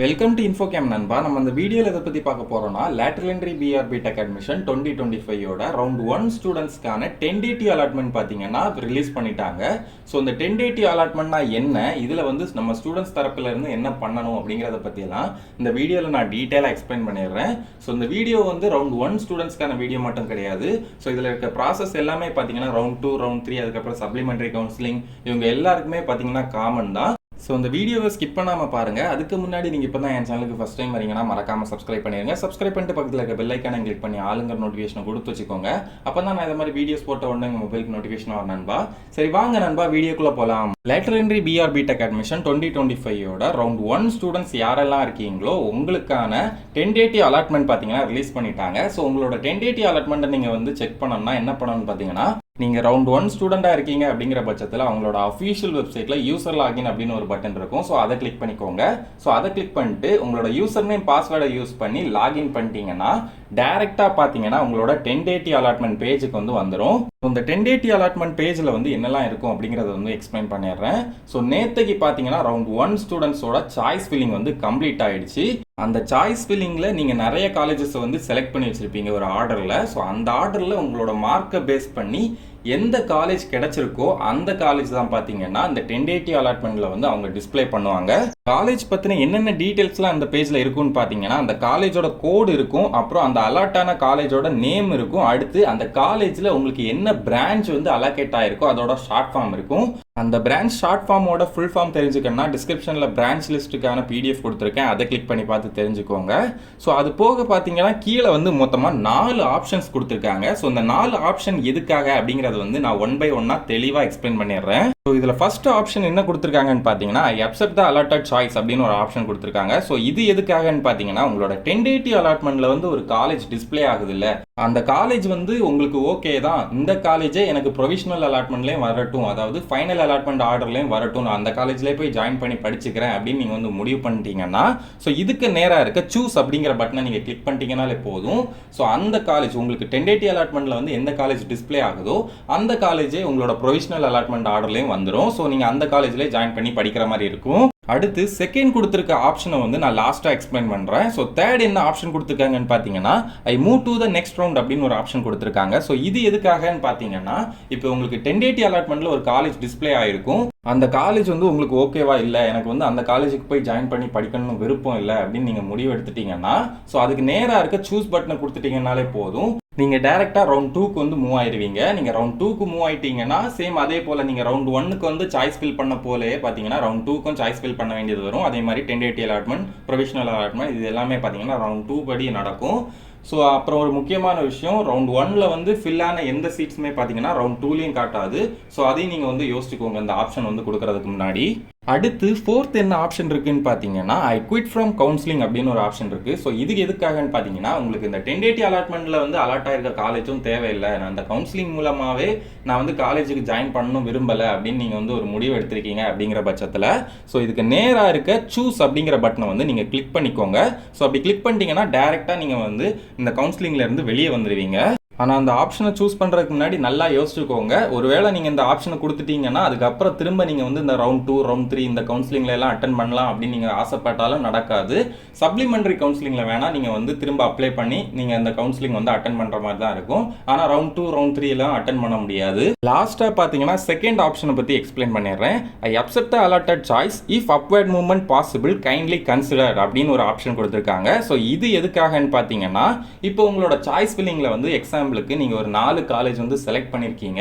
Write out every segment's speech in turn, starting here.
Welcome to இன்ஃபோகேம் நண்பா. நம்ம இந்த வீடியோவில் எதை பற்றி பார்க்க போகிறோம்னா lateral entry BE or BTech admission 2025 round 1 ஸ்டூடெண்ட்ஸ்க்கான 1080 அலாட்மெண்ட் பார்த்தீங்கன்னா ரிலீஸ் பண்ணிட்டாங்க. ஸோ இந்த 1080 அலாட்மெண்ட்னா என்ன, இதில் வந்து நம்ம ஸ்டூடெண்ட்ஸ் தரப்புல இருந்து என்ன பண்ணணும் அப்படிங்கிறத பற்றியெல்லாம் இந்த வீடியோவில் நான் டீட்டெயிலாக எக்ஸ்பிளைன் பண்ணிடுறேன். ஸோ இந்த வீடியோ வந்து ரவுண்ட் 1 ஸ்டூடெண்ட்ஸ்க்கான வீடியோ மட்டும் கிடையாது. ஸோ இதில் இருக்க ப்ராசஸ் எல்லாமே பார்த்தீங்கன்னா ரவுண்ட் 2, ரவுண்ட் 3, அதுக்கப்புறம் சப்ளிமெண்டரி கவுன்சிலிங் இவங்க எல்லாருக்குமே பார்த்தீங்கன்னா காமன் தான். ஸோ இந்த வீடியோவை ஸ்கிப் பண்ணாமல் பாருங்கள். அதுக்கு முன்னாடி நீங்கள் இப்போ தான் என் சேனலுக்கு ஃபஸ்ட் டைம் வரீங்கன்னா மறக்காமல் சப்ஸ்கிரைப் பண்ணிடுங்க. சப்ஸ்கிரைப் பண்ணிட்டு பக்கத்தில் இருக்க பெல் ஐக்கானை கிளிக் பண்ணி ஆளுங்கிற நோட்டிஃபிகேஷனை கொடுத்து வச்சுக்கோங்க. அப்போ தான் நான் இந்த மாதிரி வீடியோஸ் போட்ட உடனே உங்கள் மொபைலுக்கு நோட்டிஃபிகேஷன் வரும் நண்பா. சரி வாங்க நண்பா, வீடியோக்குள்ளே போகலாம். Lateral entry BE or BTech admission 2025 round 1 students யாரெல்லாம் இருக்கீங்களோ உங்களுக்கான 1080 அலாட்மெண்ட் பார்த்தீங்கன்னா ரிலீஸ் பண்ணிட்டாங்க. ஸோ உங்களோட 1080 அலாட்மெண்ட்டை நீங்கள் வந்து செக் பண்ணணும்னா என்ன பண்ணணும்னு பார்த்தீங்கன்னா, நீங்கள் ரவுண்ட் 1 ஸ்டூடெண்ட்டாக இருக்கீங்க அப்படிங்கிற பட்சத்தில் அவங்களோட அஃபீஷியல் வெப்சைட்டில் யூசர் லாகின் அப்படின்னு ஒரு பட்டன் இருக்கும். ஸோ அதை கிளிக் பண்ணிக்கோங்க. ஸோ அதை கிளிக் பண்ணிட்டு உங்களோட யூசர் நேம் பாஸ்வேர்டை யூஸ் பண்ணி லாகின் பண்ணிட்டீங்கன்னா டேரெக்டாக பார்த்தீங்கன்னா உங்களோட 1080 அலாட்மெண்ட் பேஜுக்கு வந்து வந்துடும். இந்த 1080 அலாட்மெண்ட் பேஜில் வந்து என்னெல்லாம் இருக்கும் அப்படிங்கிறத வந்து எக்ஸ்பிளைன் பண்ணிடுறேன். ஸோ நேற்றுக்கு பார்த்தீங்கன்னா ரவுண்ட் 1 ஸ்டூடெண்ட்ஸோட சாய்ஸ் ஃபில்லிங் வந்து கம்ப்ளீட் ஆயிடுச்சு. அந்த சாய்ஸ் ஃபில்லிங்கில் நீங்கள் நிறைய காலேஜஸ் வந்து செலக்ட் பண்ணி வச்சுருப்பீங்க ஒரு ஆர்டரில். ஸோ அந்த ஆர்டரில் உங்களோட மார்க்கை பேஸ் பண்ணி எந்த காலேஜ் கிடைச்சிருக்கோ அந்த காலேஜ் தான் பார்த்தீங்கன்னா இந்த 1080 அலாட்மெண்ட்டில் வந்து அவங்க டிஸ்பிளே பண்ணுவாங்க. காலேஜ் பற்றின என்னென்ன டீட்டெயில்ஸ்லாம் அந்த பேஜில் இருக்குன்னு பார்த்தீங்கன்னா, அந்த காலேஜோட கோடு இருக்கும், அப்புறம் அந்த அலாட்டான காலேஜோட நேம் இருக்கும், அடுத்து அந்த காலேஜில் உங்களுக்கு என்ன பிரான்ச் வந்து அலோகேட் ஆகிருக்கோ அதோட ஷார்ட் ஃபார்ம் இருக்கும். அந்த பிரான்ச் ஷார்ட் ஃபார்மோட ஃபுல் ஃபார்ம் தெரிஞ்சுக்கணும்னா டிஸ்கிரிப்ஷனில் பிரான்ச் லிஸ்ட்டுக்கான பிடிஎஃப் கொடுத்துருக்கேன், அதை கிளிக் பண்ணி பார்த்து தெரிஞ்சுக்கோங்க. ஸோ அது போக பார்த்தீங்கன்னா கீழே வந்து மொத்தமாக 4 ஆப்ஷன்ஸ் கொடுத்துருக்காங்க. ஸோ இந்த 4 ஆப்ஷன் எதுக்காக அப்படிங்கிறத வந்து நான் 1 by 1 தெளிவாக எக்ஸ்பிளைன் பண்ணிடுறேன். ஸோ இதில் ஃபர்ஸ்ட் ஆப்ஷன் என்ன கொடுத்துருக்காங்கன்னு பார்த்தீங்கன்னா, I accept the allotted choice அப்படின்னு ஒரு ஆப்ஷன் கொடுத்துருக்காங்க. ஸோ இது எதுக்காகன்னு பார்த்தீங்கன்னா, உங்களோட 1080 அலாட்மெண்ட்டில் வந்து ஒரு காலேஜ் டிஸ்பிளே ஆகுது இல்லை, அந்த காலேஜ் வந்து உங்களுக்கு ஓகே தான், இந்த காலேஜே எனக்கு ப்ரொவிஷனல் அலாட்மெண்ட்லேயும் வரட்டும், அதாவது ஃபைனல் அலாட்மெண்ட் ஆர்டர்லேயும் வரட்டும், நான் அந்த காலேஜ்லேயே போய் ஜாயின் பண்ணி படிச்சுக்கிறேன் அப்படின்னு நீங்கள் வந்து முடிவு பண்ணிட்டீங்கன்னா, ஸோ இதுக்கு நேராக இருக்க சூஸ் அப்படிங்கிற பட்டனை நீங்கள் கிளிக் பண்ணிட்டீங்கனாலே போதும். ஸோ அந்த காலேஜ் உங்களுக்கு 1080 அலாட்மெண்ட்டில் வந்து எந்த காலேஜ் டிஸ்பிளே ஆகுதோ அந்த காலேஜே உங்களோட ப்ரொவிஷனல் அலாட்மெண்ட் ஆர்டர்லேயும் வந்துடும். ஸோ நீங்கள் அந்த காலேஜ்லேயே ஜாயின் பண்ணி படிக்கிற மாதிரி இருக்கும். அடுத்து செகண்ட் கொடுத்துருக்க ஆப்ஷனை வந்து நான் லாஸ்ட்டாக எக்ஸ்பிளைன் பண்ணுறேன். ஸோ தேர்ட் என்ன ஆப்ஷன் கொடுத்துருக்காங்கன்னு பார்த்தீங்கன்னா, ஐ move to the next round அப்படின்னு ஒரு ஆப்ஷன் கொடுத்துருக்காங்க. ஸோ இது எதுக்காகன்னு பார்த்தீங்கன்னா, இப்போ உங்களுக்கு 1080 அலாட்மெண்ட்டில் ஒரு காலேஜ் டிஸ்பிளே ஆகிருக்கும், அந்த காலேஜ் வந்து உங்களுக்கு ஓகேவா இல்லை, எனக்கு வந்து அந்த காலேஜுக்கு போய் ஜாயின் பண்ணி படிக்கணும்னு விருப்பம் இல்லை அப்படின்னு நீங்கள் முடிவு எடுத்துட்டீங்கன்னா, ஸோ அதுக்கு நேராக இருக்க சூஸ் பட்டனை கொடுத்துட்டீங்கன்னாலே போதும், நீங்கள் டேரெக்டாக ரவுண்ட் 2க்கு வந்து மூவ் ஆயிடுவீங்க. நீங்கள் ரவுண்ட் 2க்கு மூவ் ஆயிட்டீங்கன்னா சேம் அதே போல் நீங்கள் ரவுண்ட் 1க்கு வந்து சாய்ஸ் ஃபில் பண்ண போலே பார்த்தீங்கன்னா ரவுண்ட் 2க்கும் சாய்ஸ் ஃபில் பண்ண வேண்டியது வரும். அதே மாதிரி 1080 அலாட்மெண்ட், ப்ரொவிஷனல் அலாட்மெண்ட் இது எல்லாமே பார்த்தீங்கன்னா ரவுண்ட் 2 படி நடக்கும். ஸோ அப்புறம் ஒரு முக்கியமான விஷயம், ரவுண்ட் 1ல் வந்து ஃபில்லான எந்த சீட்ஸுமே பார்த்தீங்கன்னா ரவுண்ட் 2லையும் காட்டாது. ஸோ அதையும் நீங்கள் வந்து யோசிச்சுக்கோங்க இந்த ஆப்ஷன் வந்து கொடுக்கறதுக்கு முன்னாடி. அடுத்து ஃபோர்த் என்ன ஆப்ஷன் இருக்குன்னு பார்த்தீங்கன்னா, ஐ குவிட் ஃப்ரம் கவுன்சிலிங் அப்படின்னு ஒரு ஆப்ஷன் இருக்குது. ஸோ இது எதுக்காகன்னு பார்த்தீங்கன்னா, உங்களுக்கு இந்த 1080 அலாட்மெண்ட்டில் வந்து அலாட் ஆகிருக்க காலேஜும் தேவையில்லை, நான் அந்த கவுன்சிலிங் மூலமாகவே நான் வந்து காலேஜுக்கு ஜாயின் பண்ணணும் விரும்பலை அப்படின்னு நீங்கள் வந்து ஒரு முடிவு எடுத்திருக்கீங்க அப்படிங்கிற பட்சத்தில், ஸோ இதுக்கு நேராக இருக்க சூஸ் அப்படிங்கிற பட்டனை வந்து நீங்கள் கிளிக் பண்ணிக்கோங்க. ஸோ அப்படி கிளிக் பண்ணிட்டீங்கன்னா டேரெக்டாக நீங்கள் வந்து இந்த கவுன்சிலிங்லேருந்து வெளியே வந்துடுவீங்க. ஆனால் அந்த ஆப்ஷனை சூஸ் பண்ணுறதுக்கு முன்னாடி நல்லா யோசிச்சுக்கோங்க. ஒருவேளை நீங்கள் இந்த ஆப்ஷனை கொடுத்துட்டீங்கன்னா அதுக்கப்புறம் திரும்ப நீங்கள் வந்து இந்த ரவுண்ட் 2, ரவுண்ட் 3 இந்த கவுன்சிலிங்கில் எல்லாம் அட்டன் பண்ணலாம் அப்படின்னு நீங்கள் ஆசைப்பட்டாலும் நடக்காது. சப்ளிமெண்டரி கவுன்சிலிங்கில் வேணால் நீங்கள் வந்து திரும்ப அப்ளை பண்ணி நீங்கள் இந்த கவுன்சிலிங் வந்து அட்டன் பண்ணுற மாதிரி தான் இருக்கும். ஆனால் ரவுண்ட் 2, ரவுண்ட் 3 எல்லாம் அட்டன் பண்ண முடியாது. லாஸ்ட்டாக பார்த்தீங்கன்னா செகண்ட் ஆப்ஷனை பற்றி எக்ஸ்பிளைன் பண்ணிடுறேன். I accept the allotted choice if upward movement possible kindly consider அப்படின்னு ஒரு ஆப்ஷன் கொடுத்துருக்காங்க. ஸோ இது எதுக்காகன்னு பார்த்தீங்கன்னா, இப்போ உங்களோட சாய்ஸ் ஃபில்லிங்கில் வந்து எக்ஸாம்பிளுக்கு நீங்கள் ஒரு 4 காலேஜ் வந்து செலக்ட் பண்ணியிருக்கீங்க,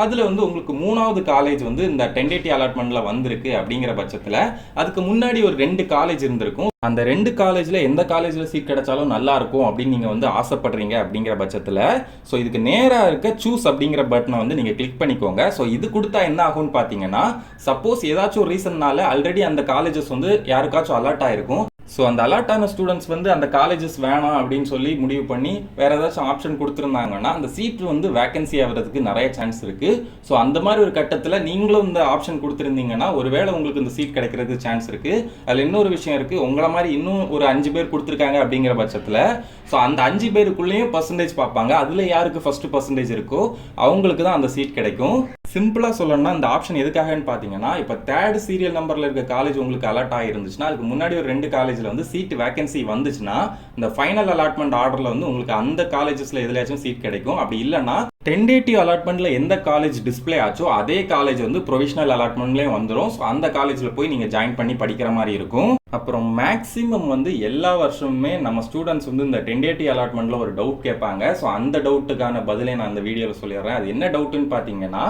அதில் வந்து உங்களுக்கு 3வது காலேஜ் வந்து இந்த 1080 அலாட்மெண்ட்டில் வந்திருக்கு அப்படிங்கிற பட்சத்தில் அதுக்கு முன்னாடி ஒரு 2 காலேஜ் இருந்திருக்கும். அந்த 2 காலேஜில் எந்த காலேஜில் சீட் கிடைச்சாலும் நல்லா இருக்கும் அப்படின்னு நீங்கள் வந்து ஆசைப்படுறீங்க அப்படிங்கிற பட்சத்தில், ஸோ இதுக்கு நேராக இருக்க சூஸ் அப்படிங்கிற பட்டனை வந்து நீங்கள் கிளிக் பண்ணிக்கோங்க. ஸோ இது கொடுத்தா என்ன ஆகும்னு பார்த்தீங்கன்னா, சப்போஸ் ஏதாச்சும் ஒரு ரீசன்னால ஆல்ரெடி அந்த காலேஜஸ் வந்து யாருக்காச்சும் அலாட் ஆகிருக்கும். ஸோ அந்த அலாட்டான ஸ்டூடெண்ட்ஸ் வந்து அந்த காலேஜஸ் வேணாம் அப்படின்னு சொல்லி முடிவு பண்ணி வேறு ஏதாச்சும் ஆப்ஷன் கொடுத்துருந்தாங்கன்னா அந்த சீட் வந்து வேகன்சி ஆகிறதுக்கு நிறைய சான்ஸ் இருக்குது. ஸோ அந்த மாதிரி ஒரு கட்டத்தில் நீங்களும் இந்த ஆப்ஷன் கொடுத்துருந்தீங்கன்னா ஒருவேளை உங்களுக்கு இந்த சீட் கிடைக்கிறதுக்கு சான்ஸ் இருக்குது. அதில் இன்னொரு விஷயம் இருக்குது, உங்களை மாதிரி இன்னும் ஒரு 5 பேர் கொடுத்துருக்காங்க அப்படிங்கிற பட்சத்தில் ஸோ அந்த 5 பேருக்குள்ளேயும் பர்சன்டேஜ் பார்ப்பாங்க, அதில் யாருக்கு ஃபஸ்ட்டு பர்சன்டேஜ் இருக்கோ அவங்களுக்கு தான் அந்த சீட் கிடைக்கும். சிம்பிளா சொல்லணும்னா இந்த ஆப்ஷன் எதுக்காகன்னு பாத்தீங்கன்னா, இப்ப தேர்ட் சீரியல் நம்பர்ல இருக்க காலேஜ் உங்களுக்கு அலாட் ஆயிருந்துச்சுன்னா, அதுக்கு முன்னாடி ஒரு 2 காலேஜ்ல வந்து சீட் வேகன்சி வந்துச்சுன்னா, இந்த ஃபைனல் அலாட்மெண்ட் ஆர்டர்ல வந்து உங்களுக்கு அந்த காலேஜஸ்ல எதுலயாச்சும் சீட் கிடைக்கும். அப்படி இல்லைன்னா 1080 அலாட்மெண்ட்ல எந்த காலேஜ் டிஸ்ப்ளே ஆச்சோ அதே காலேஜ் வந்து ப்ரொவிஷனல் அலாட்மெண்ட்லயும் வந்துடும். ஸோ அந்த காலேஜ்ல போய் நீங்க ஜாயின் பண்ணி படிக்கிற மாதிரி இருக்கும். அப்புறம் மேக்ஸிமம் வந்து எல்லா வருஷமுமே நம்ம ஸ்டூடெண்ட்ஸ் வந்து இந்த 1080 அலாட்மெண்ட்ல ஒரு டவுட் கேட்பாங்க. ஸோ அந்த டவுட்டுக்கான பதிலை நான் அந்த வீடியோவில் சொல்லிடுறேன். அது என்ன டவுட்டுன்னு பார்த்தீங்கன்னா,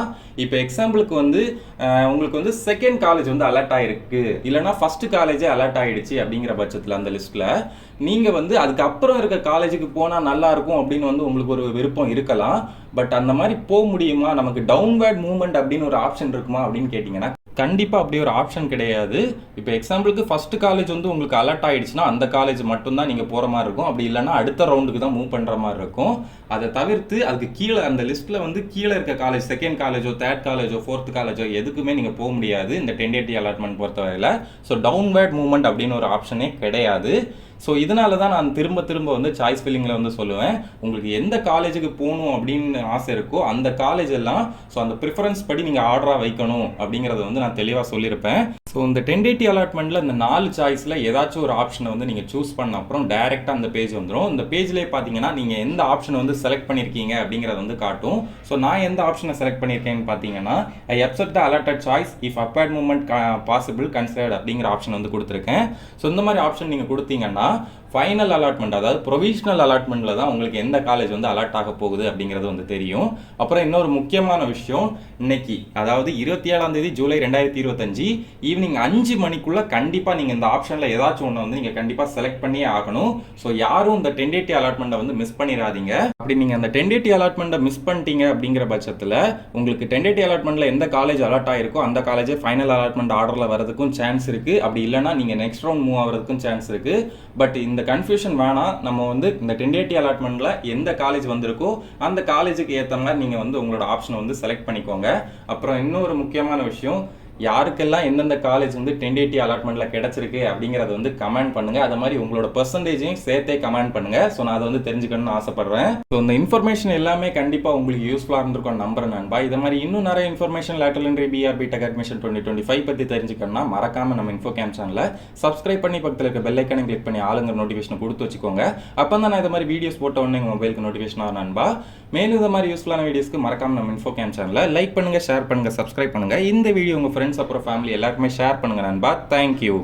இப்போ எக்ஸாம்பிளுக்கு வந்து உங்களுக்கு வந்து செகண்ட் காலேஜ் வந்து அலர்ட் ஆயிருக்கு, இல்லைனா ஃபர்ஸ்ட் காலேஜே அலர்ட் ஆயிடுச்சு அப்படிங்கிற பட்சத்தில் அந்த லிஸ்ட்ல நீங்க வந்து அதுக்கப்புறம் இருக்க காலேஜுக்கு போனா நல்லா இருக்கும் அப்படின்னு வந்து உங்களுக்கு ஒரு விருப்பம் இருக்கலாம். பட் அந்த மாதிரி போக முடியுமா, நமக்கு டவுன்வேர்ட் மூவ்மெண்ட் அப்படின்னு ஒரு ஆப்ஷன் இருக்குமா அப்படின்னு கேட்டிங்கன்னா, கண்டிப்பாக அப்படி ஒரு ஆப்ஷன் கிடையாது. இப்போ எக்ஸாம்பிளுக்கு ஃபர்ஸ்ட் காலேஜ் வந்து உங்களுக்கு அலர்ட் ஆயிடுச்சுன்னா அந்த காலேஜ் மட்டும்தான் நீங்கள் போகிற மாதிரி இருக்கும். அப்படி இல்லைன்னா அடுத்த ரவுண்டுக்கு தான் மூவ் பண்ணுற மாதிரி இருக்கும். அதை தவிர்த்து அதுக்கு கீழே அந்த லிஸ்ட்டில் வந்து கீழே இருக்க காலேஜ், செகண்ட் காலேஜோ தேர்ட் காலேஜோ ஃபோர்த் காலேஜோ எதுக்குமே நீங்கள் போக முடியாது இந்த 1080 அலாட்மெண்ட் பொறுத்தவரையில். ஸோ டவுன்வேர்ட் மூவ்மெண்ட் அப்படின்னு ஒரு ஆப்ஷனே கிடையாது. ஸோ இதனால தான் நான் திரும்ப திரும்ப வந்து சாய்ஸ் ஃபில்லிங்கில் வந்து சொல்லுவேன், உங்களுக்கு எந்த காலேஜுக்கு போகணும் அப்படின்னு ஆசை இருக்கோ அந்த காலேஜ் எல்லாம் ஸோ அந்த ப்ரிஃபரன்ஸ் படி நீங்கள் ஆர்டராக வைக்கணும் அப்படிங்கிறத வந்து நான் தெளிவாக சொல்லியிருப்பேன். ஸோ இந்த 1080 அலாட்மெண்ட்டில் இந்த 4 சாய்ஸில் ஏதாச்சும் ஒரு ஆப்ஷனை வந்து நீங்கள் சூஸ் பண்ண அப்புறம் டேரெக்டாக அந்த பேஜ் வந்துடும். இந்த பேஜ்லேயே பார்த்தீங்கன்னா நீங்கள் எந்த ஆப்ஷனை வந்து செலக்ட் பண்ணியிருக்கீங்க அப்படிங்கிறத வந்து காட்டும். ஸோ நான் எந்த ஆப்ஷனை செலக்ட் பண்ணியிருக்கேன்னு பார்த்தீங்கன்னா, I accept the allotted choice if upward movement possible considered அப்படிங்கிற ஆப்ஷன் வந்து கொடுத்துருக்கேன். ஸோ இந்த மாதிரி ஆப்ஷன் நீங்கள் கொடுத்தீங்கன்னா ஃபைனல் அலாட்மெண்ட், அதாவது ப்ரொவிஷனல் அலாட்மெண்ட்டில் தான் உங்களுக்கு எந்த காலேஜ் வந்து அலாட் ஆக போகுது அப்படிங்கிறது வந்து தெரியும். அப்புறம் இன்னொரு முக்கியமான விஷயம், இன்னைக்கு அதாவது 27ஆம் தேதி ஜூலை 2025 ஈவினிங் 5 மணிக்குள்ளே கண்டிப்பாக நீங்கள் இந்த ஆப்ஷனில் ஏதாச்சும் ஒன்று வந்து நீங்கள் கண்டிப்பாக செலக்ட் பண்ணியே ஆகணும். ஸோ யாரும் இந்த 1080 அலாட்மெண்ட்டை வந்து மிஸ் பண்ணிடாதீங்க. அப்படி நீங்கள் அந்த 1080 அலாட்மெண்ட்டை மிஸ் பண்ணிட்டீங்க அப்படிங்கிற பட்சத்தில் உங்களுக்கு 1080 அலாட்மெண்ட்டில் எந்த காலேஜ் அலாட் ஆகிருக்கோ அந்த காலேஜே ஃபைனல் அலாட்மெண்ட் ஆர்டரில் வரதுக்கும் சான்ஸ் இருக்குது. அப்படி இல்லைனா நீங்கள் நெக்ஸ்ட் ரவுண்ட் மூவ் ஆகிறதுக்கும் சான்ஸ் இருக்குது. பட் இந்த கன்ஃபியூஷன் வேணாம். நம்ம வந்து இந்த 1080 அலாட்மெண்ட்ல எந்த காலேஜ் வந்திருக்கோ அந்த காலேஜுக்கு ஏற்ற மாதிரி நீங்கள் வந்து உங்களோட ஆப்ஷனை வந்து செலக்ட் பண்ணிக்கோங்க. அப்புறம் இன்னொரு முக்கியமான விஷயம், யாருக்கெல்லாம் எந்தெந்த காலேஜ் வந்து 1080 அலாட்மெண்ட்ல கிடைச்சிருக்கு அப்படிங்கறத வந்து கமெண்ட் பண்ணுங்க. அது மாதிரி உங்களோட பெர்சன்டேஜையும் சேர்த்தே கமெண்ட் பண்ணுங்க. ஸோ நான் அதை வந்து தெரிஞ்சுக்கணும்னு ஆசைப்படுறேன். ஸோ இந்த இன்ஃபர்மேஷன் எல்லாமே கண்டிப்பா உங்களுக்கு யூஸ்ஃபுல்லா இருந்திருக்கும் நம்புறேன் நண்பா. இது மாதிரி இன்னும் நிறைய information lateral entry BE or BTech admission 2025 பத்தி தெரிஞ்சுக்கணும்னா மறக்காம நம்ம இன்ஃபோகேம் சேனலை சப்ஸ்கிரைப் பண்ணி பக்கத்தில் இருக்க பெல் ஐக்கனை கிளிக் பண்ணி ஆளுங்கிற நோட்டிஃபிகேஷன் கொடுத்து வச்சுக்கோங்க. அப்போ தான் நான் இது மாதிரி வீடியோஸ் போட்ட உடனே உங்கள் மொபைலுக்கு நோட்டிஃபிகேஷன் ஆகும் நண்பா. மேலும் இது மாதிரி யூஸ்ஃபுல்லான வீடியோஸ்க்கு மறக்காம நம்ம இன்ஃபோகேம் சேனலை லைக் பண்ணுங்க, ஷேர் பண்ணுங்க, சப்ஸ்கிரைப் பண்ணுங்க. இந்த வீடியோ உங்க ஃப்ரெண்ட்ஸ் அப்புறம் ஃபேமிலி எல்லாருக்குமே ஷேர் பண்ணுங்க நண்பா. தேங்க்யூ.